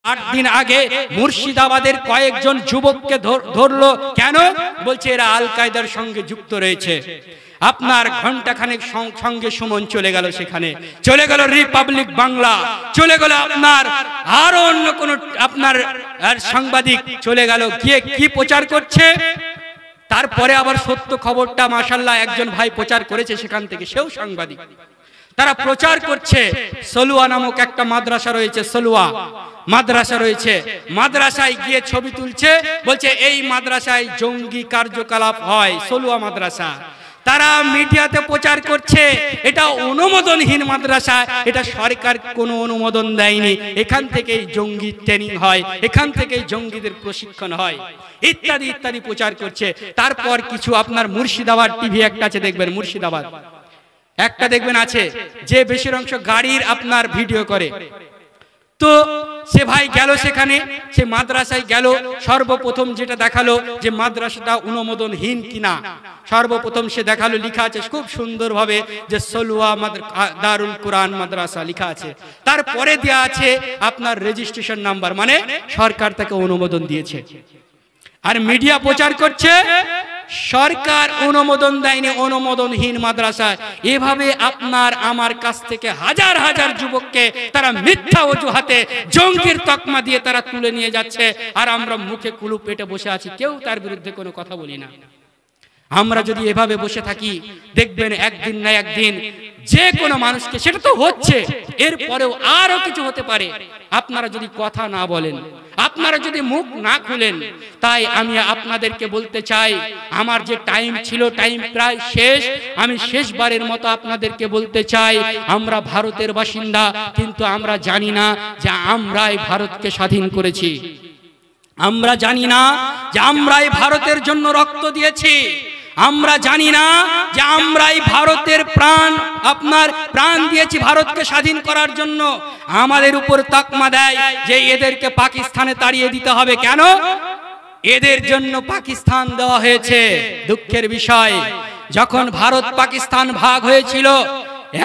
8 দিন আগে মুর্শিদাবাদের কয়েকজন যুবককে ধরলো। কেন? বলছে এরা আল কায়দার সঙ্গে যুক্ত রয়েছে। আপনার ঘন্টাখানেক সঙ্গে সুমন চলে গেল, সেখানে চলে গেল রিপাবলিক বাংলা, চলে গেল আপনার আরো অন্য কোন আপনার সাংবাদিক চলে গেল, গিয়ে কি প্রচার করছে। তারপরে আবার সত্য খবরটা মাশাআল্লাহ একজন ভাই প্রচার করেছে সেখান থেকে, সেও সাংবাদিক। তারা প্রচার করছে সলুয়া নামক একটা মাদ্রাসা রয়েছে, সলুয়া মাদ্রাসা রয়েছে, মাদ্রাসায় গিয়ে ছবি তুলছে, বলছে এই মাদ্রাসায় জঙ্গি কার্যকলাপ হয়, সলুয়া মাদ্রাসা। তারা মিডিয়াতে প্রচার করছে এটা অনুমোদনহীন মাদ্রাসা, এটা সরকার কোনো অনুমোদন দেয়নি, এখান থেকেই জঙ্গি ট্রেনিং হয়, এখান থেকেই জঙ্গিদের প্রশিক্ষণ হয়, ইত্যাদি ইত্যাদি প্রচার করছে। তারপর কিছু আপনার মুর্শিদাবাদ টিভি একটা আছে দেখবেন, মুর্শিদাবাদ একটা দেখবেন আছে, যে বেশির অংশ গাড়ির আপনার ভিডিও করে। তো সে ভাই গেল সেখানে, সে মাদ্রাসায় গেল, সর্বপ্রথম যেটা দেখালো যে মাদ্রাসাটা অনুমোদনহীন কিনা, সর্বপ্রথম সে দেখালো লেখা আছে খুব সুন্দরভাবে যে সলুয়া দারুল কুরআন মাদ্রাসা লেখা আছে, তারপরে দেয়া আছে আপনার রেজিস্ট্রেশন নাম্বার, মানে সরকার তাকে অনুমোদন দিয়েছে। আর মিডিয়া প্রচার করছে সরকার অনুমোদন দেয়নি, অনুমোদনহীন মাদ্রাসা। এভাবে আপনার আমার কাছ থেকে হাজার হাজার যুবককে তারা মিথ্যা অজুহাতে জঙ্গির তকমা দিয়ে তারা তুলে নিয়ে যাচ্ছে, আর আমরা মুখে কুলুপ পেটে বসে আছি, কেউ তার বিরুদ্ধে কোনো কথা বলি না। আমরা যদি এভাবে বসে থাকি দেখবেন একদিন না একদিন যে কোনো মানুষকে, সেটা তো হচ্ছে, এরপরেও আরো কিছু হতে পারে আপনারা যদি কথা না বলেন, আপনারা যদি মুখ না খুলেন। তাই আমি আপনাদেরকে বলতে চাই, আমার যে টাইম ছিল টাইম প্রায় শেষ, আমি শেষবারের মতো আপনাদেরকে বলতে চাই, আমরা ভারতের বাসিন্দা, কিন্তু আমরা জানি না যে আমরাই ভারতকে স্বাধীন করেছি, আমরা জানি না যে আমরাই ভারতের জন্য রক্ত দিয়েছি, আমরা জানি না যে আমরাই ভারতের প্রাণ দিয়েছি ভারতকে স্বাধীন করার জন্য। আমাদের উপর তকমা দেয় যে এদেরকে পাকিস্তানে তাড়িয়ে দিতে হবে। কেন? এদের জন্য পাকিস্তান দেওয়া হয়েছে। দুঃখের বিষয়, যখন ভারত পাকিস্তান ভাগ হয়েছিল,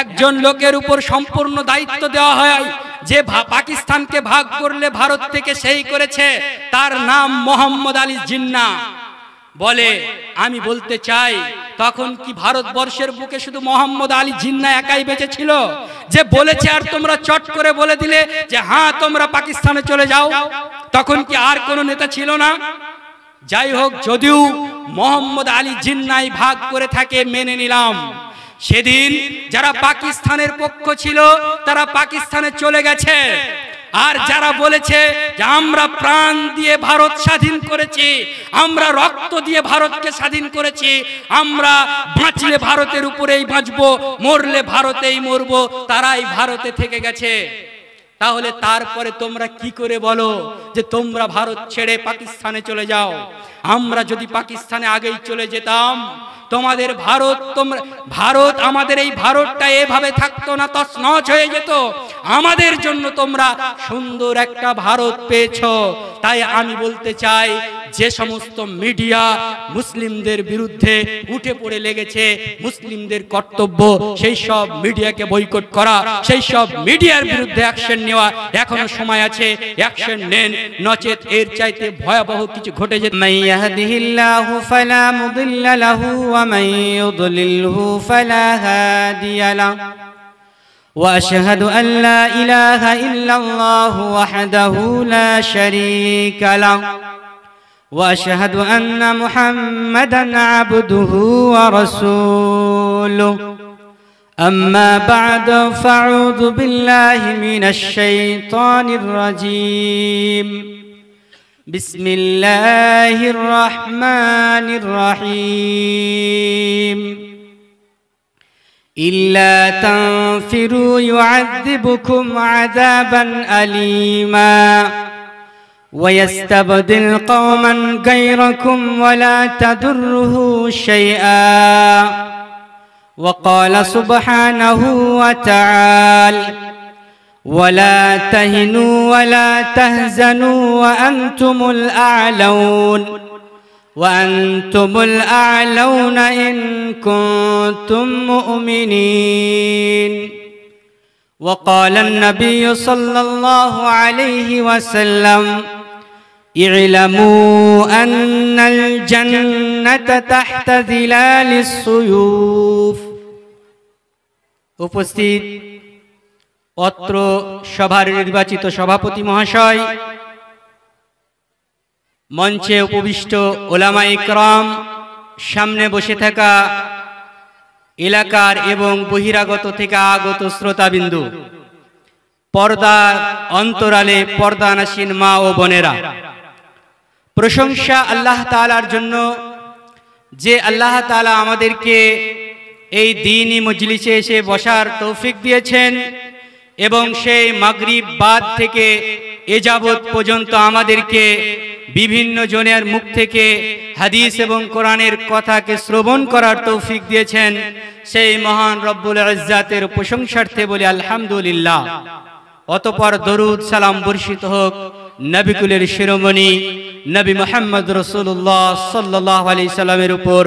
একজন লোকের উপর সম্পূর্ণ দায়িত্ব দেওয়া হয় যে পাকিস্তানকে ভাগ করলে ভারত থেকে সেই করেছে, তার নাম মোহাম্মদ আলী জিন্নাহ। বলে আমি বলতে চাই, তখন কি ভারতবর্ষের বুকে শুধু মোহাম্মদ আলী জিন্নাহ একাই বেঁচে ছিল যে বলেছে, আর তোমরা চট করে বলে দিলে যে হ্যাঁ তোমরা পাকিস্তানে চলে যাও? তখন কি আর কোনো নেতা ছিল না? যাই হোক, যদিও মোহাম্মদ আলী জিন্নাহ ভাগ করে থাকে মেনে নিলাম, সেদিন যারা পাকিস্তানের পক্ষ ছিল তারা পাকিস্তানে চলে গেছে, আর যারা বলেছে যে আমরা প্রাণ দিয়ে ভারত স্বাধীন করেছি, আমরা রক্ত দিয়ে ভারতকে স্বাধীন করেছি, আমরা বাঁচলে ভারতের উপরেই বাঁচবো, মরলে ভারতেই মরবো, তারাই ভারতে থেকে গেছে। তাহলে তারপরে তোমরা কি করে বলো যে তোমরা ভারত ছেড়ে পাকিস্তানে চলে যাও? আমরা যদি পাকিস্তানে আগেই চলে যেতাম, তোমাদের ভারত আমাদের এই ভারতটা এভাবে থাকতো না, তছনছ হয়ে যেত। আমাদের জন্য তোমরা সুন্দর একটা ভারত পেয়েছো। তাই আমি বলতে চাই, যে সমস্ত মিডিয়া মুসলিমদের বিরুদ্ধে উঠে পড়ে লেগেছে, মুসলিমদের কর্তব্য সেই সব মিডিয়াকে বয়কট করা, সেই সব মিডিয়ার বিরুদ্ধে অ্যাকশন নেওয়া। এখনো সময় আছে, অ্যাকশন নেন, নচেত এর চাইতে ভয়াবহ কিছু ঘটে যেতে। মান ইয়াহদিহিল্লাহু ফালা মুদিল্লা লাহু ওয়া মান ইউদ্লিলহু ফালা হাদিয়া লাহু ওয়া আশহাদু আল লা ইলাহা ইল্লাল্লাহু ওয়াহদাহু লা শারীকা লাহু وأشهد أن محمدًا عبده ورسوله أما بعد فأعوذ بالله من الشيطان الرجيم بسم الله الرحمن الرحيم إلا تنفروا يعذبكم عذابًا أليمًا ويستبدل قوما غيركم ولا تضره شيئا وقال سبحانه وتعالى ولا تهنوا ولا تهزنوا وأنتم الأعلون إن كنتم مؤمنين وقال النبي صلى الله عليه وسلم اعلموا أن الجنة تحت ظلال السيوف। উপস্থিত অত্র সভার নির্বাচিত সভাপতি মহাশয়, মঞ্চে উপবিষ্ট ওলামায়ে ইকরাম, সামনে বসে থাকা এলাকার এবং বহিরাগত থেকে আগত শ্রোতাবিন্দু, পর্দার অন্তরালে পর্দানাসীন মা ও বোনেরা, প্রশংসা আল্লাহ তাআলার জন্য যে আল্লাহ তাআলা আমাদেরকে এই দ্বীনি মজলিসে এসে বসার তৌফিক দিয়েছেন এবং সেই মাগরিব বাদ থেকে এ যাবৎ পর্যন্ত আমাদেরকে বিভিন্ন জনের মুখ থেকে হাদিস এবং কোরআনের কথাকে শ্রবণ করার তৌফিক দিয়েছেন। সেই মহান রব্বুল ইজ্জাতের প্রশংসার্থে বলি আলহামদুলিল্লাহ। অতঃপর দরুদ সালাম বর্ষিত হোক নবিকুলের শিরোমণি নবী মুহাম্মদ রাসূলুল্লাহ সাল্লাল্লাহু আলাইহি সাল্লামের উপর।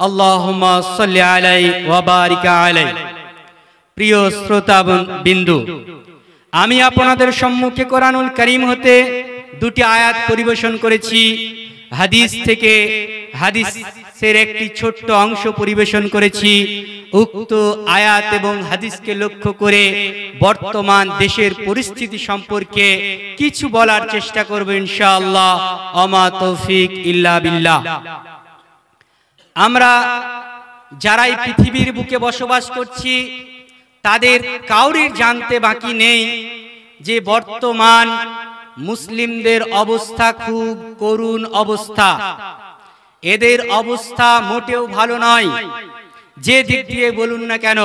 আল্লাহুম্মা সাল্লি আলাইহি ওয়া বারিক আলাইহি। প্রিয় শ্রোতা বিন্দু, আমি আপনাদের সম্মুখে কোরআনুল কারীম হতে দুটি আয়াত পরিবেশন করেছি। হাদিস থেকে হাদিসের একটি ছোট্ট অংশ পরিবেশন করেছি। উক্ত আয়াত এবং হাদিসকে লক্ষ্য করে বর্তমান দেশের পরিস্থিতি সম্পর্কে কিছু বলার চেষ্টা করব ইনশাআল্লাহ। আমা তৌফিক ইল্লা বিল্লাহ। আমরা যারাই পৃথিবীর বুকে বসবাস করছি তাদের কাউরির জানতে বাকি নেই যে বর্তমান মুসলিমদের অবস্থা খুব করুণ অবস্থা। এদের অবস্থা মোটেও ভালো নয়, যে দিক দিয়ে বলুন না কেন।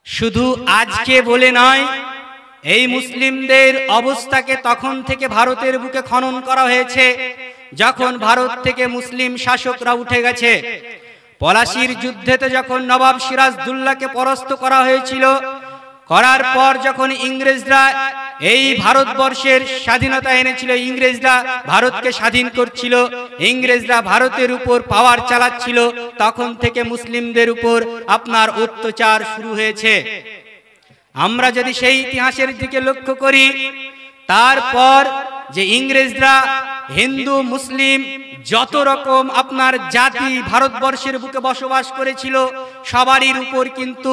শুধু আজকে বলে নয়, এই মুসলিমদের অবস্থাকে তখন থেকে ভারতের বুকে খনন করা হয়েছে যখন ভারত থেকে মুসলিম শাসকরা উঠে গেছে। পলাশির যুদ্ধেতে যখন নবাব সিরাজদৌল্লাকে পরাস্ত করা হয়েছিল, করার পর যখন ইংরেজরা এই ভারতবর্ষের স্বাধীনতা এনেছিল, ইংরেজরা ভারতকে স্বাধীন করছিল, ইংরেজরা ভারতের উপর পাওয়ার চালাচ্ছিল, তখন থেকে মুসলিমদের উপর আপনার অত্যাচার শুরু হয়েছে। আমরা যদি সেই ইতিহাসের দিকে লক্ষ্য করি, তারপর যে ইংরেজরা হিন্দু মুসলিম যত রকম আপনার জাতি ভারতবর্ষের বুকে বসবাস করেছিল সবারই উপর কিন্তু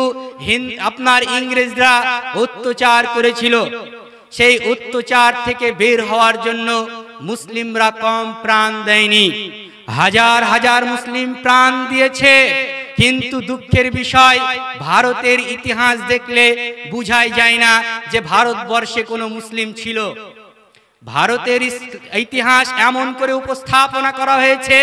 আপনার ইংরেজরা অত্যাচার করেছিল। সেই অত্যাচার থেকে বের হওয়ার জন্য মুসলিমরা কম প্রাণ দেয়নি, হাজার হাজার মুসলিম প্রাণ দিয়েছে। কিন্তু দুঃখের বিষয়, ভারতের ইতিহাস দেখলে বুঝাই যায় না যে ভারতবর্ষে কোনো মুসলিম ছিল। ভারতের ইতিহাস এমন করে উপস্থাপনা করা হয়েছে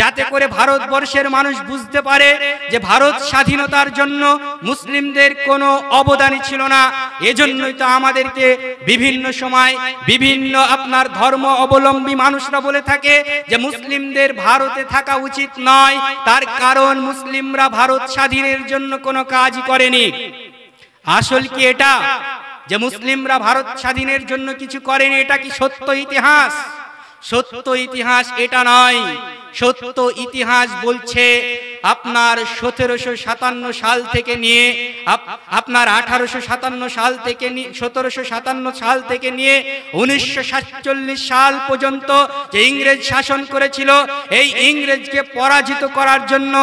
যাতে করে ভারতবর্ষের মানুষ বুঝতে পারে যে ভারত স্বাধীনতার জন্য মুসলিমদের কোনো অবদানই ছিল না। এজন্যই তো আমাদেরকে বিভিন্ন সময় বিভিন্ন আপনার ধর্ম অবলম্বী মানুষরা বলে থাকে যে মুসলিমদের ভারতে থাকা উচিত নয়, তার কারণ মুসলিমরা ভারত স্বাধীনের জন্য কোনো কাজই করেনি। আসল কি এটা যে মুসলিমরা ভারত স্বাধীনের জন্য কিছু করেনি? এটা কি সত্য ইতিহাস? সত্য ইতিহাস এটা নয়। সত্য ইতিহাস বলছে আপনার 1757 সাল থেকে নিয়ে আপনার 1857 সাল থেকে 1757 সাল থেকে নিয়ে 1947 সাল পর্যন্ত যে ইংরেজ শাসন করেছিল, এই ইংরেজকে পরাজিত করার জন্য,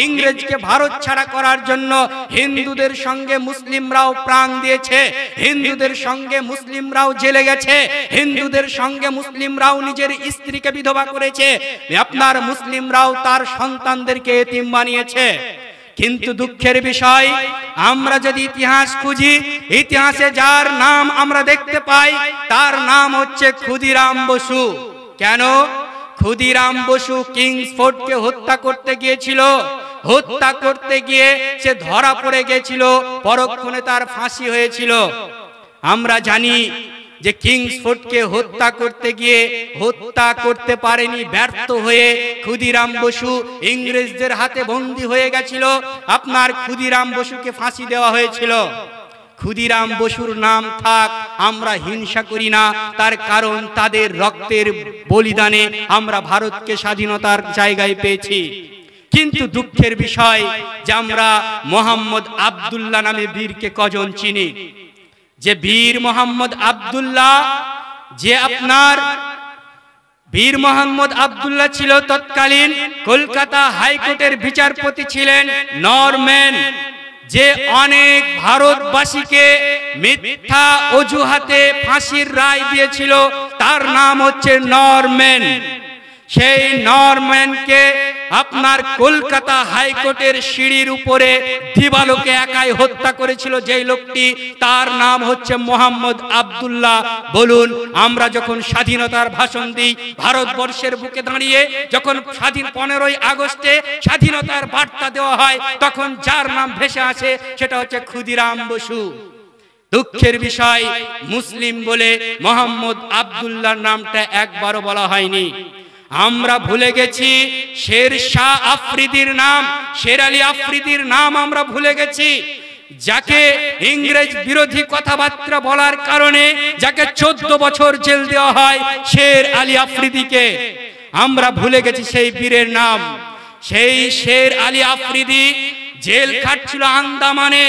ইংরেজকে ভারত ছাড়া করার জন্য হিন্দুদের সঙ্গে মুসলিমরাও প্রাণ দিয়েছে, হিন্দুদের সঙ্গে মুসলিমরাও জেলে গেছে, হিন্দুদের সঙ্গে মুসলিমরাও নিজের স্ত্রীকে বিধবা করেছে, আপনার মুসলিমরাও তার সন্তানদেরকে এতিম বানিয়েছে। কিন্তু দুঃখের বিষয়, আমরা যদি ইতিহাস খুঁজি, ইতিহাসে যার নাম আমরা দেখতে পাই তার নাম হচ্ছে ক্ষুদিরাম বসু। কেন? ক্ষুদিরাম বসু কিংসফোর্ডকে হত্যা করতে গিয়েছিল, হত্যা করতে গিয়ে সে ধরা পড়ে গেছিল, পরক্ষণে তার ফাঁসি হয়েছিল। আমরা জানি যে কিংসফোর্ডকে হত্যা করতে গিয়ে হত্যা করতে পারেনি, ব্যর্থ হয়ে ক্ষুদিরাম বসু ইংরেজদের হাতে বন্দী হয়ে গেছিল। আপনার ক্ষুদিরাম বসুকে ফাঁসি দেওয়া হয়েছিল। ক্ষুদিরাম বসুর নাম থাক, আমরা হিংসা করি না, তার কারণ তাদের রক্তের বলিদানে আমরা ভারতকে স্বাধীনতার জায়গায় পেয়েছি। কিন্তু দুঃখের বিষয় যে আমরা মোহাম্মদ আব্দুল্লাহ নামে বীরকে কজন চিনি? যে বীর মোহাম্মদ আব্দুল্লাহ, যে আপনার বীর মোহাম্মদ আব্দুল্লাহ ছিল তৎকালীন কলকাতা হাইকোর্টের বিচারপতি ছিলেন নরম্যান, যে অনেক ভারতবাসীকে মিথ্যা অজুহাতে ফাঁসির রায় দিয়েছিল, তার নাম হচ্ছে নরম্যান। সেই নরম্যানকে আপনার কলকাতা হাইকোর্টের সিঁড়ির উপরে দিবালোকে একাই হত্যা করেছিল যেই লোকটি, তার নাম হচ্ছে মোহাম্মদ আব্দুল্লাহ। বলুন, আমরা যখন স্বাধীনতার ভাষণ দিই ভারতবর্ষের বুকে দাঁড়িয়ে, যখন 15ই আগস্টে স্বাধীনতার বার্তা দেওয়া হয়, তখন যার নাম ভেসে আসে সেটা হচ্ছে ক্ষুদিরাম বসু। দুঃখের বিষয়, মুসলিম বলে মোহাম্মদ আব্দুল্লাহর নামটা একবারও বলা হয়নি। আমরা ভুলে গেছি শের শাহ আফ্রিদির নাম, শের আলী আফ্রিদির নাম আমরা ভুলে গেছি, যাকে ইংরেজ বিরোধী কথাবার্তা বলার কারণে যাকে 14 বছর জেল দেওয়া হয়, শের আলী আফ্রিদিকে আমরা ভুলে গেছি সেই বীরের নাম। সেই শের আলী আফ্রিদি জেল খাটছিল আন্দামানে,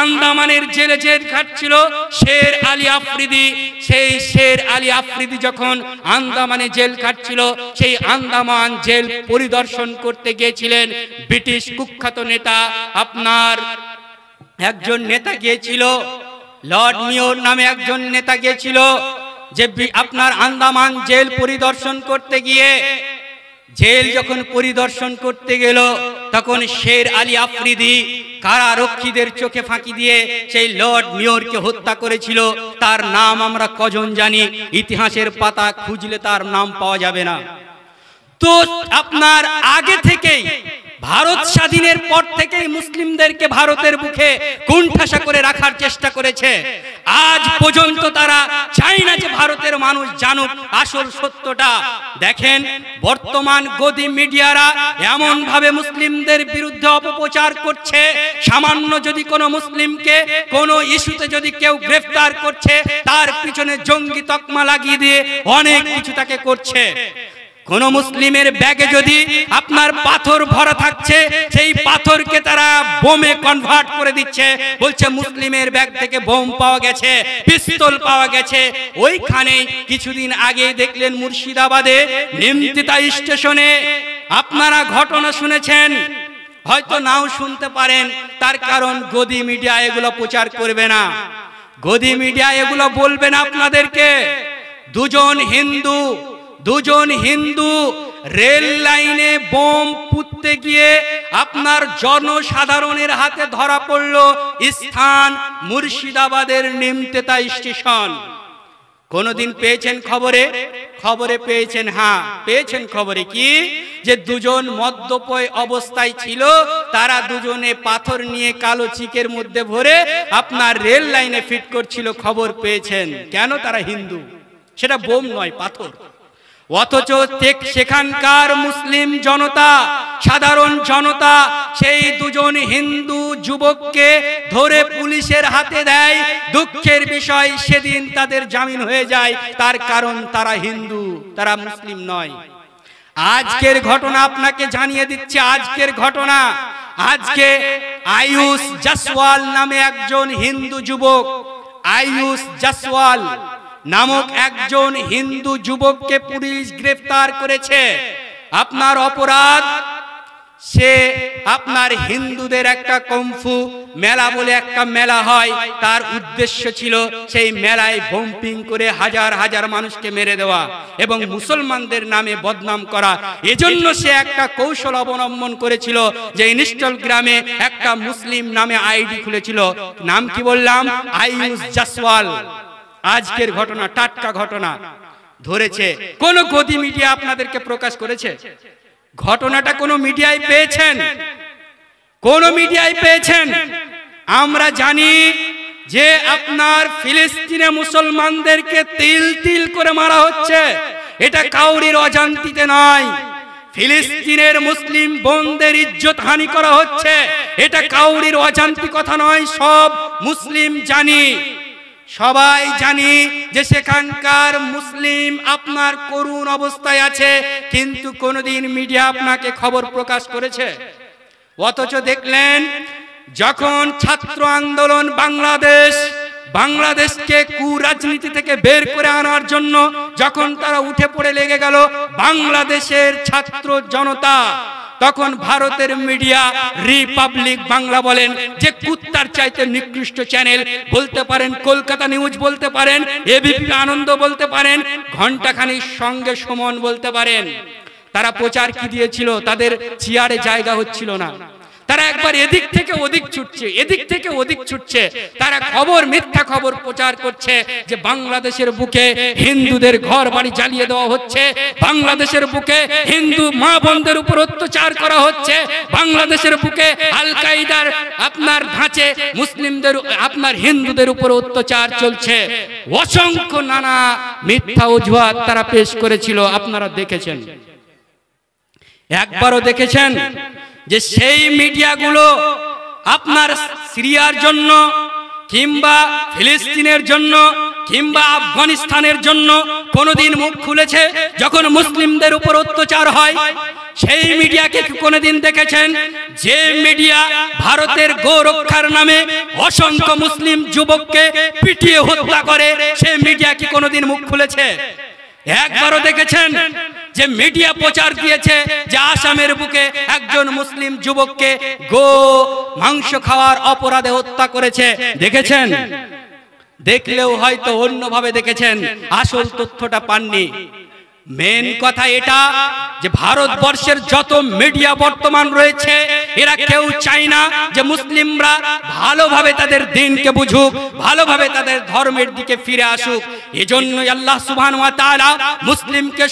আন্দামানের জেলে জেল খাটছিল শের আলী আফ্রিদি। সেই শের আলী আফ্রিদি যখন আন্দামানে জেল খাটছিল, সেই আন্দামান জেল পরিদর্শন করতে গিয়েছিলেন ব্রিটিশ কুখ্যাত নেতা, আপনার একজন নেতা গিয়েছিল, লর্ড মেয়র নামে একজন নেতা গিয়েছিল, যে আপনার আন্দামান জেল পরিদর্শন করতে গিয়ে, জেল যখন পরিদর্শন করতে গেল, তখন শের আলী আফ্রিদি কারারক্ষীদের চোখে ফাঁকি দিয়ে সেই লর্ড মেয়রকে হত্যা করেছিল। তার নাম আমরা কজন জানি? ইতিহাসের পাতা খুঁজলে তার নাম পাওয়া যাবে না। তো আপনার আগে থেকেই, ভারত স্বাধীনের পর থেকেই মুসলিমদেরকে ভারতের বুকে কোণঠাসা করে রাখার চেষ্টা করেছে। আজ পর্যন্ত তারা চায় না যে ভারতের মানুষ জানুক আসল সত্যটা। দেখেন, বর্তমান গদি মিডিয়ারা এমন ভাবে মুসলিমদের বিরুদ্ধে অপপ্রচার করছে, সামান্য যদি কোনো মুসলিমকে কোনো ইস্যুতে যদি কেউ গ্রেফতার করছে, তার পিছনে জঙ্গি তকমা লাগিয়ে দিয়ে অনেক কিছু তাকে করছে। কোন মুসলিমের ব্যাগে যদি আপনার পাথর ভরা থাকছে, সেই পাথরকে তারা বোমে কনভার্ট করে দিচ্ছে, বলছে মুসলিমের ব্যাগ থেকে বোম পাওয়া গেছে, পিস্তল পাওয়া গেছে। ওইখানে কিছুদিন আগে দেখলেন মুর্শিদাবাদে নিমতিতা স্টেশনে, আপনারা ঘটনা শুনেছেন, হয়তো নাও শুনতে পারেন, তার কারণ গদি মিডিয়া এগুলো প্রচার করবে না, গদি মিডিয়া এগুলো বলবে না আপনাদেরকে। দুজন হিন্দু রেল লাইনে বোম পুঁততে গিয়ে আপনার জনসাধারণের হাতে ধরা পড়ল। স্থান মুর্শিদাবাদের নিমতিতা স্টেশন। কোনদিন পেয়েছেন খবরে পেয়েছেন? হ্যাঁ পেয়েছেন খবরে। কি যে দুজন মদ্যপয় অবস্থায় ছিল, তারা দুজনে পাথর নিয়ে কালো চিকের মধ্যে ভরে আপনার রেল লাইনে ফিট করছিল, খবর পেয়েছেন। কেন? তারা হিন্দু, সেটা বোম নয়, পাথর। অথচ সেখানকার মুসলিম জনতা, সাধারণ জনতা সেই দুজন হিন্দু যুবককে ধরে পুলিশের হাতে দেয়। দুঃখের বিষয়, সেদিন তাদের জামিন হয়ে যায়, তার কারণ তারা হিন্দু, তারা মুসলিম নয়। আজকের ঘটনা আপনাকে জানিয়ে দিচ্ছে, আজকের ঘটনা। আজকে আয়ুষ জাসওয়াল নামে একজন হিন্দু যুবক, আয়ুষ জাসওয়াল নামক একজন হিন্দু যুবককে পুলিশ গ্রেফতার করেছে। আপনার অপরাধ, সে আপনার হিন্দুদের একটা কুম্ফু মেলা বলে একটা মেলা হয়, তার উদ্দেশ্য ছিল সেই মেলায় বোম্পিং করে হাজার হাজার মানুষকে মেরে দেওয়া এবং মুসলমানদের নামে বদনাম করা। এজন্য সে একটা কৌশল অবলম্বন করেছিল যে ইনস্টাগ্রামে একটা মুসলিম নামে আইডি খুলেছিল। নাম কি বললাম? আয়ুষ জাসওয়াল। আজকের ঘটনা, টাটকা ঘটনা ধরেছে। কোন গদি মিডিয়া আপনাদেরকে প্রকাশ করেছে? ঘটনাটা কোন মিডিয়ায় পেয়েছেন? কোন মিডিয়ায় পেয়েছেন? আমরা জানি যে আপনার ফিলিস্তিনে মুসলমানদেরকে তিল তিল করে মারা হচ্ছে, এটা কাউরির অজান্তিতে নয়। ফিলিস্তিনের মুসলিম বোনদের ইজ্জত হানি করা হচ্ছে, এটা কাউরির অজান্তি কথা নয়, সব মুসলিম জানি। সবাই জানি যে সেখানকার মুসলিম আপনার করুণ অবস্থায় আছে, কিন্তু কোনোদিন মিডিয়া আপনাকে খবর প্রকাশ করেছে? অথচ দেখলেন যখন ছাত্র আন্দোলন বাংলাদেশকে কুরাজনীতি থেকে বের করে আনার জন্য যখন তারা উঠে পড়ে লেগে গেল বাংলাদেশের ছাত্র জনতা, তখন ভারতের মিডিয়া রিপাবলিক বাংলা বলেন, যে কুত্তার চাইতে নিকৃষ্ট চ্যানেল বলতে পারেন, কলকাতা নিউজ বলতে পারেন, এবিপি আনন্দ বলতে পারেন, ঘণ্টাখানির সঙ্গে সুমন বলতে পারেন, তারা প্রচার কি দিয়েছিল? তাদের চেয়ারে জায়গা হচ্ছিল না, তারা একবার এদিক থেকে ওদিক ছুটছে, এদিক থেকে ওদিক ছুটছে, তারা খবর, মিথ্যা খবর প্রচার করছে যে বাংলাদেশের বুকে হিন্দুদের ঘর বাড়ি জ্বালিয়ে দেওয়া হচ্ছে, বাংলাদেশের বুকে হিন্দু মা বোনদের উপর অত্যাচার করা হচ্ছে, বাংলাদেশের বুকে আল কায়দার আপনার ধাঁচে মুসলিমদের আপনার হিন্দুদের উপর অত্যাচার চলছে। অসংখ্য নানা মিথ্যা অজুহাত তারা পেশ করেছিল, আপনারা দেখেছেন। একবারও দেখেছেন যে সেই মিডিয়াগুলো আপনার সিরিয়ার জন্য কিংবা ফিলিস্তিনের জন্য কিংবা আফগানিস্তানের জন্য কোনোদিন মুখ খুলেছে? যখন মুসলিমদের উপর অত্যাচার হয় সেই মিডিয়াকে কোনোদিন দেখেছেন? যে মিডিয়া ভারতের গো রক্ষার নামে অসংখ্য মুসলিম যুবককে পিটিয়ে হত্যা করে, সেই মিডিয়া কি কোনোদিন মুখ খুলেছে? একবারও দেখেছেন যে মিডিয়া প্রচার দিয়েছে যে আসামের বুকে একজন মুসলিম যুবককে গো মাংস খাওয়ার অপরাধে হত্যা করেছে? দেখেছেন? দেখলেও হয়তো অন্যভাবে দেখেছেন, আসল তথ্যটা পাননি। মেন কথা এটা যে ভারতবর্ষের যত মিডিয়া বর্তমান রয়েছে এরা কেউ চায় না যে মুসলিমরা ভালোভাবে তাদের দিনকে বুঝুক, ভালোভাবে তাদের ধর্মের দিকে ফিরে আসুক। এজন্যই আল্লাহ সুবহানাহু ওয়া তাআলা মুসলিমকে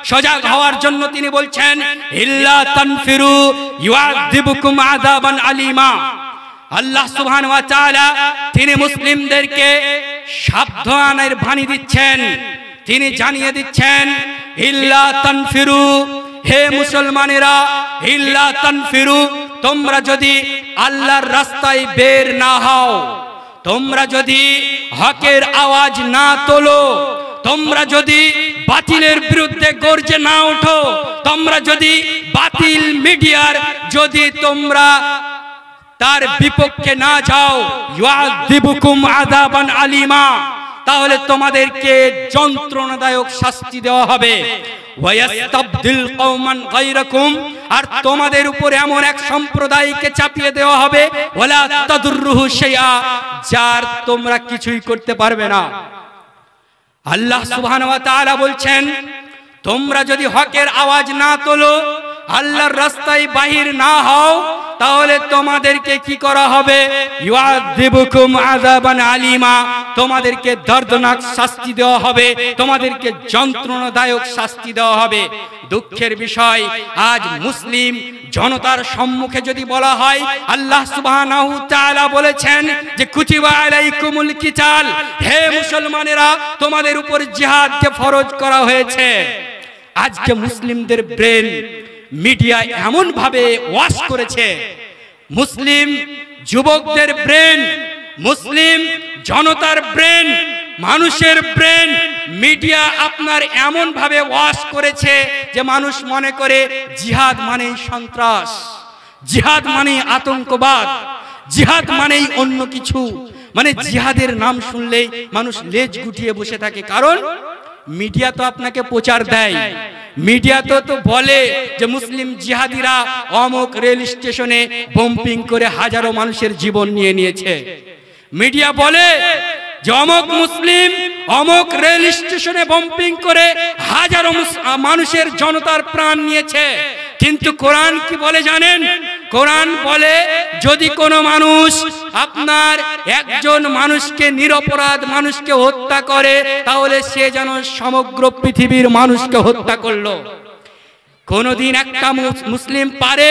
সজাগ হওয়ার জন্য তিনি বলছেন, ইল্লা তানফিরু ইউআযিবুকুম আযাবান আলীমা। আল্লাহ সুবহানাহু ওয়া তাআলা তিনি মুসলিমদেরকে সাবধানের বাণী দিচ্ছেন, তিনি জানিয়ে দিচ্ছেন, ইল্লা তানফিরু, হে মুসলমানেরা, ইল্লা তানফিরু, তোমরা যদি আল্লাহর রাস্তায় বের না হও, তোমরা যদি হকের আওয়াজ না তোলো, তোমরা যদি বাতিলের বিরুদ্ধে গর্জে না ওঠো, তোমরা যদি বাতিল মিডিয়ার যদি তোমরা তার বিপক্ষে না যাও, ইউআযিবুকুম আযাবান আলীমা, তাহলে তোমাদেরকে যন্ত্রণাদায়ক শাস্তি দেওয়া হবে। ওয়ায়াস্তাবদিল কওমান গায়রাকুম, আর তোমাদের উপর এমন এক সম্প্রদায়কে চাপিয়ে দেওয়া হবে, ওয়ালা তাদুররুহু শাইআ, যার তোমরা কিছুই করতে পারবে না। আল্লাহ সুবহানাহু ওয়া তাআলা বলছেন, তোমরা যদি হকের আওয়াজ না তোলো, আল্লাহর রাস্তায় বাহির না হও, তাহলে তোমাদেরকে কি করা হবে? ইউআযিবুকুম আযাবান আলীমা, তোমাদেরকে দর্দনাক শাস্তি দেওয়া হবে, তোমাদেরকে যন্ত্রণাদায়ক শাস্তি দেওয়া হবে। দুঃখের বিষয়, আজ মুসলিম জনতার সম্মুখে যদি বলা হয়, আল্লাহ সুবহানাহু তাআলা বলেছেন যে কুতিবা আলাইকুমুল কিতাল, হে মুসলমানেরা তোমাদের উপর জিহাদকে ফরজ করা হয়েছে। আজকে মুসলিমদের ব্রেন মিডিয়া এমন ভাবে ওয়াশ করেছে, মুসলিম যুবকদের ব্রেন, মুসলিম জনতার ব্রেন, মানুষের ব্রেন মিডিয়া আপনার এমন ভাবে ওয়াশ করেছে যে মানুষ মনে করে জিহাদ মানেই সন্ত্রাস, জিহাদ মানেই আতঙ্কবাদ, জিহাদ মানেই অন্য কিছু। মানে জিহাদের নাম শুনলেই মানুষ লেজ গুটিয়ে বসে থাকে, কারণ মিডিয়া তো আপনাকে প্রচার দেয়, মিডিয়া তো বলে যে মুসলিম জিহাদিরা অমুক রেল স্টেশনে বম্পিং করে হাজারো মানুষের জীবন নিয়ে নিয়েছে। মিডিয়া বলে যে অমুক মুসলিম অমুক রেল স্টেশনে বম্পিং করে হাজারো মানুষের জনতার প্রাণ নিয়েছে। কিন্তু কোরআন কি বলে জানেন? কোরআন বলে যদি কোনো মানুষ আপনার একজন মানুষকে, নিরপরাধ মানুষকে হত্যা করে, তাহলে সে যেন সমগ্র পৃথিবীর মানুষকে হত্যা করলো। কোনদিন একটা মুসলিম পারে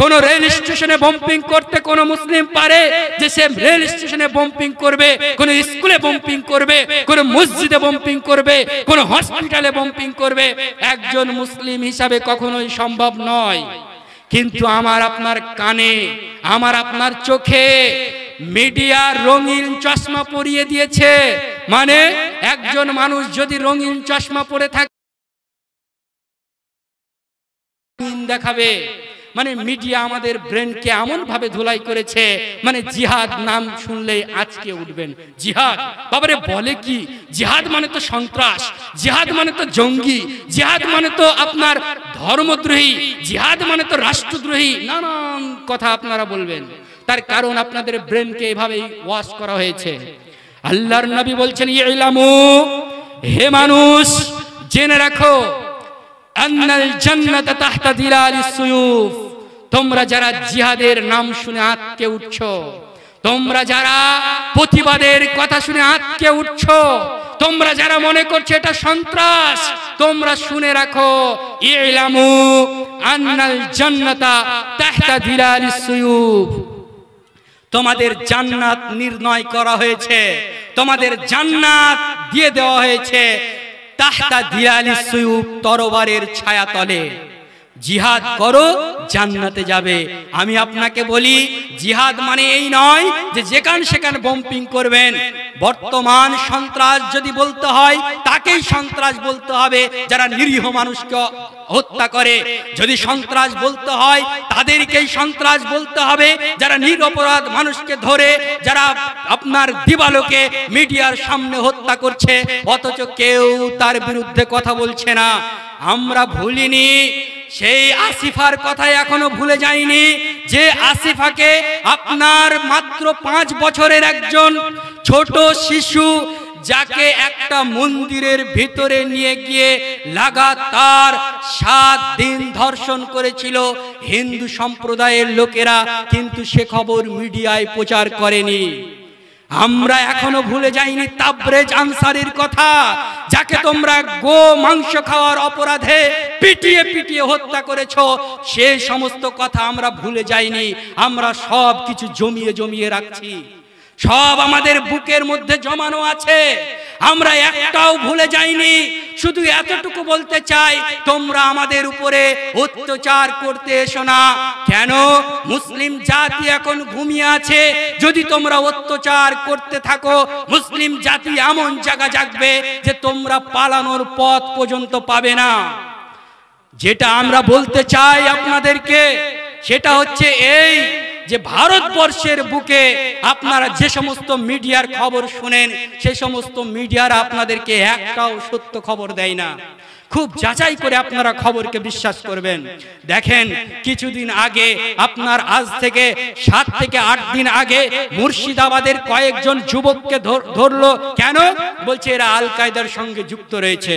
কোন রেল স্টেশনে বম্পিং করতে? কোন মুসলিম পারে যে সে রেল স্টেশনে বম্পিং করবে, কোন স্কুলে বম্পিং করবে, কোন মসজিদে বম্পিং করবে, কোন হসপিটালে বম্পিং করবে? একজন মুসলিম হিসাবে কখনোই সম্ভব নয়। কিন্তু আমার আপনার কানে, আমার আপনার চোখে মিডিয়া রঙিন চশমা পরিয়ে দিয়েছে। মানে একজন মানুষ যদি রঙিন চশমা পরে থাকে দেখাবে, মানে মিডিয়া আমাদের ব্রেনকে এমন ভাবে ধুলাই করেছে, মানে জিহাদ নাম শুনলেই আজকে উঠবেন। জিহাদ বাবারে বলে কি? জিহাদ মানে তো সন্ত্রাস, জিহাদ মানে তো জঙ্গি, জিহাদ মানে তো আপনার ধর্মদ্রোহী, জিহাদ মানে তো রাষ্ট্রদ্রোহী, নানান কথা আপনারা বলবেন। তার কারণ আপনাদের ব্রেনকে এভাবেই ওয়াশ করা হয়েছে। আল্লাহর নবী বলছেন, ইলামু, হে মানুষ জেনে রাখো, আন্নাল জান্নাতা তাহতা দিলালিস সুয়ুফ, তোমরা যারা জিহাদের নাম শুনে আঁতকে উঠছো, তোমরা যারা প্রতিবাদের কথা শুনে আঁতকে উঠছো, তোমরা যারা মনে করছো এটা সন্ত্রাস, তোমরা শুনে রাখো, ইলামু আন্নাল জান্নাতা তাহতা দিলালিস সুয়ুফ, তোমাদের জান্নাত নির্ণয় করা হয়েছে, তোমাদের জান্নাত দিয়ে দেওয়া হয়েছে তাহতা দিলালিস সুয়ুফ, তরবারের ছায়াতলে। জিহাদ করো, জান্নাতে যাবে। আমি আপনাকে বলি, জিহাদ মানে এই নয় যে যেখানে সেখানে বম্পিং করবেন। বর্তমান সন্ত্রাস যদি বলতে হয়, তাকেই সন্ত্রাস বলতে হবে যারা নিরীহ মানুষকে হত্যা করে। যদি সন্ত্রাস বলতে হয়, তাদেরকেই সন্ত্রাস বলতে হবে যারা নিরপরাধ মানুষকে ধরে, যারা আপনার দিবালোকে মিডিয়ার সামনে হত্যা করছে, অথচ কেউ তার বিরুদ্ধে কথা বলছে না। আমরা ভুলিনি সেই আসিফার কথা, এখনো ভুলে যায়নি যে আসিফাকে আপনার মাত্র 5 বছরের একজন ছোট শিশু, যাকে একটা মন্দিরের ভিতরে নিয়ে গিয়ে লাগাতার 7 দিন ধর্ষণ করেছিল হিন্দু সম্প্রদায়ের লোকেরা, কিন্তু সে খবর মিডিয়ায় প্রচার করেনি। আমরা এখনো ভুলে যাইনি তাবরেজ আনসারীর কথা, যাকে তোমরা গো মাংস খাওয়ার অপরাধে পিটিয়ে পিটিয়ে হত্যা করেছো। সেই সমস্ত কথা আমরা ভুলে যাইনি। আমরা সব কিছু জমিয়ে জমিয়ে রাখছি, সব আমাদের বুকের মধ্যে জমানো আছে, আমরা একটাও ভুলে যাইনি। শুধু এতটুকু বলতে চাই, তোমরা আমাদের উপরে অত্যাচার করতে এসো না। কেন? মুসলিম জাতি এখন ঘুমিয়ে আছে। যদি তোমরা অত্যাচার করতে থাকো, মুসলিম জাতি এমন জায়গা জাগবে যে তোমরা পালানোর পথ পর্যন্ত পাবে না। যেটা আমরা বলতে চাই আপনাদেরকে, সেটা হচ্ছে এই যে ভারতবর্ষের বুকে আপনারা যে সমস্ত মিডিয়ার খবর শুনেন, সে সমস্ত মিডিয়ার আপনাদেরকে একটাও সত্য খবর দেয় না। খুব যাচাই করে আপনারা খবরকে বিশ্বাস করবেন। দেখেন, কিছুদিন আগে আপনার আজ থেকে 7 থেকে 8 দিন আগে মুর্শিদাবাদের কয়েকজন যুবককে ধরলো। কেন? বলছে এরা আল কায়দার সঙ্গে যুক্ত রয়েছে।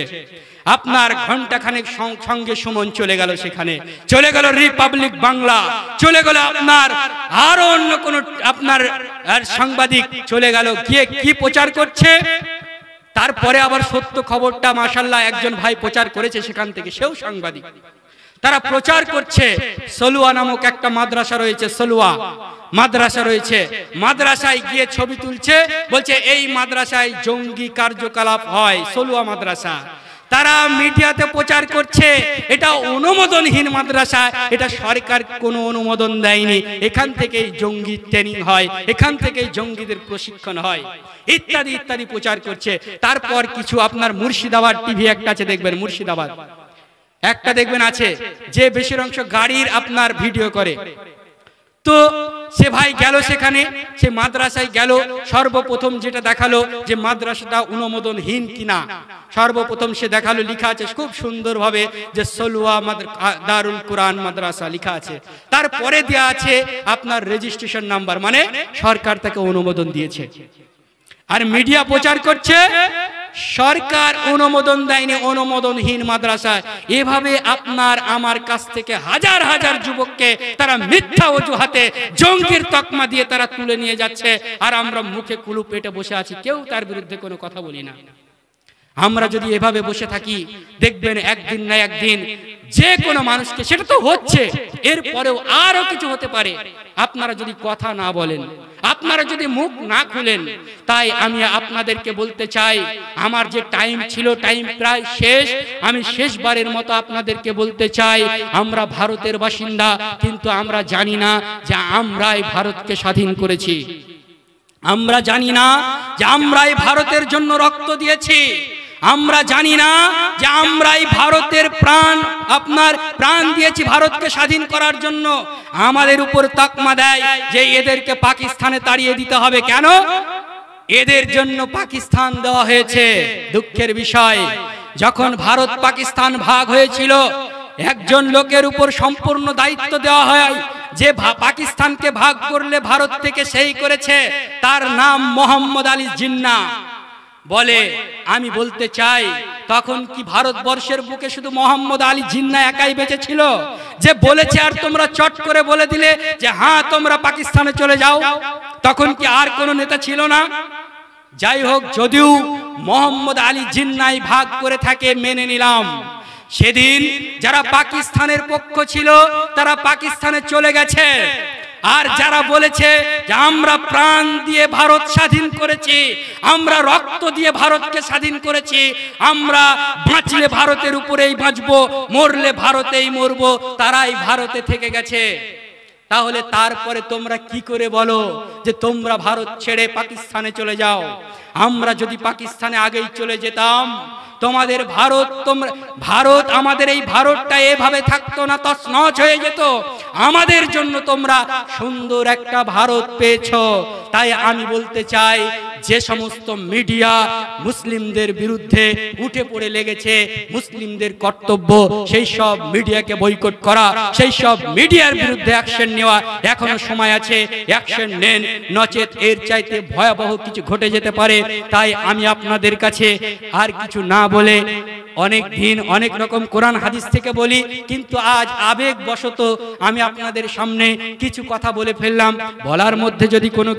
আপনার ঘন্টাখানেক সঙ্গে সুমন চলে গেল, সেখানে চলে গেল রিপাবলিক বাংলা, চলে গেল আপনার আরো অন্য কোন আপনার সাংবাদিক চলে গেল, গিয়ে কি প্রচার করছে। তারপরে আবার সত্য খবরটা মাশাআল্লাহ একজন ভাই প্রচার করেছে সেখান থেকে, সেও সাংবাদিক। তারা প্রচার করছে সলুয়া নামক একটা মাদ্রাসা রয়েছে, সলুয়া মাদ্রাসা রয়েছে, মাদ্রাসায় গিয়ে ছবি তুলছে, বলছে এই মাদ্রাসায় জঙ্গি কার্যকলাপ হয়, সলুয়া মাদ্রাসা। তারা মিডিয়াতে প্রচার করছে এটা অনুমোদনহীন মাদ্রাসা, এটা সরকার কোনো অনুমোদন দেয়নি, এখান থেকেই জঙ্গি ট্রেনিং হয়, এখান থেকেই জঙ্গিদের প্রশিক্ষণ হয়, ইত্যাদি ইত্যাদি প্রচার করছে। তারপর কিছু আপনার মুর্শিদাবাদ টিভি একটা আছে, দেখবেন মুর্শিদাবাদ একটা দেখবেন আছে, যে বেশির অংশ গাড়ির আপনার ভিডিও করে। তো সে ভাই গেল সেখানে, সে মাদ্রাসায় গেল, সর্বপ্রথম যেটা দেখালো যে মাদ্রাসাটা অনুমোদনহীন কিনা, সর্বপ্রথম সে দেখালো লেখা আছে খুব সুন্দরভাবে যে সলুয়া দারুল কুরআন মাদ্রাসা লেখা আছে। তারপরে দেয়া আছে আপনার রেজিস্ট্রেশন নাম্বার, মানে সরকার তাকে অনুমোদন দিয়েছে। আর মিডিয়া প্রচার করছে সরকার অনুমোদন দেয়নি, অনুমোদনহীন মাদ্রাসা। এভাবে আপনার আমার কাছ থেকে হাজার হাজার যুবককে তারা মিথ্যা অজুহাতে জঙ্গির তকমা দিয়ে তারা তুলে নিয়ে যাচ্ছে, আর আমরা মুখে কুলু পেটে বসে আছি, কেউ তার বিরুদ্ধে কোনো কথা বলি না। আমরা যদি এভাবে বসে থাকি, দেখবেন একদিন না একদিন যে কোনো মানুষকে, সেটা তো হচ্ছে, এরপরেও আরো কিছু হতে পারে, আপনারা যদি কথা না বলেন, আপনারা যদি মুখ না খুলেন। তাই আমি আপনাদেরকে বলতে চাই, আমার যে টাইম ছিল, টাইম প্রায় শেষ। আমি শেষবারের মতো আপনাদেরকে বলতে চাই, আমরা ভারতের বাসিন্দা, কিন্তু আমরা জানি না যে আমরাই ভারতকে স্বাধীন করেছি। আমরা জানি না যে আমরাই ভারতের জন্য রক্ত দিয়েছি, আমরা জানি না যে আমরাই ভারতের প্রাণ দিয়েছি ভারতকে স্বাধীন করার জন্য। আমাদের উপর তকমা দেয় যে এদেরকে পাকিস্তানে তাড়িয়ে দিতে হবে। কেন? এদের জন্য পাকিস্তান দেওয়া হয়েছে। দুঃখের বিষয়, যখন ভারত পাকিস্তান ভাগ হয়েছিল, একজন লোকের উপর সম্পূর্ণ দায়িত্ব দেওয়া হয় যে পাকিস্তানকে ভাগ করলে ভারত থেকে সেই করেছে, তার নাম মোহাম্মদ আলী জিন্নাহ। বলে, আমি বলতে চাই, তখন কি ভারতবর্ষের বুকে শুধু মোহাম্মদ আলী জিন্নাহ একাই বেঁচে ছিল যে বলেছে আর তোমরা চট করে বলে দিলে যে হ্যাঁ তোমরা পাকিস্তানে চলে যাও? তখন কি আর কোনো নেতা ছিল না? যাই হোক, যদিও মোহাম্মদ আলী জিন্নাহ ভাগ করে থাকে মেনে নিলাম, সেদিন যারা পাকিস্তানের পক্ষ ছিল তারা পাকিস্তানে চলে গেছে, আর যারা বলেছে যে আমরা প্রাণ দিয়ে ভারত স্বাধীন করেছি, আমরা রক্ত দিয়ে ভারতকে স্বাধীন করেছি, আমরা বাঁচলে ভারতের উপরেই বাঁচবো, মরলে ভারতেই মরবো, তারাই ভারতে থেকে গেছে। তাহলে তারপরে তোমরা কি করে বলো যে তোমরা ভারত ছেড়ে পাকিস্তানে চলে যাও? আমরা যদি পাকিস্তানে আগেই চলে যেতাম, তোমাদের ভারত আমাদের এই ভারতটা এভাবে থাকতো না, তছনছ হয়ে যেত। আমাদের জন্য তোমরা সুন্দর একটা ভারত পেয়েছো। তাই আমি বলতে চাই, যে সমস্ত মিডিয়া মুসলিমদের বিরুদ্ধে উঠে পড়ে লেগেছে, মুসলিমদের কর্তব্য সেই সব মিডিয়াকে বয়কট করা, সেই সব মিডিয়ার বিরুদ্ধে অ্যাকশন নেওয়া। এখনো সময় আছে, অ্যাকশন নেন, নচেত এর চাইতে ভয়াবহ কিছু ঘটে যেতে পারে। তাই আমি আপনাদের কাছে আর কিছু না বলে, অনেক দিন অনেক রকম কোরআন হাদিস থেকে বলি, কিন্তু আজ আবেগবশত আমি আপনাদের সামনে কিছু কথা বলে ফেললাম। বলার মধ্যে যদি কোনো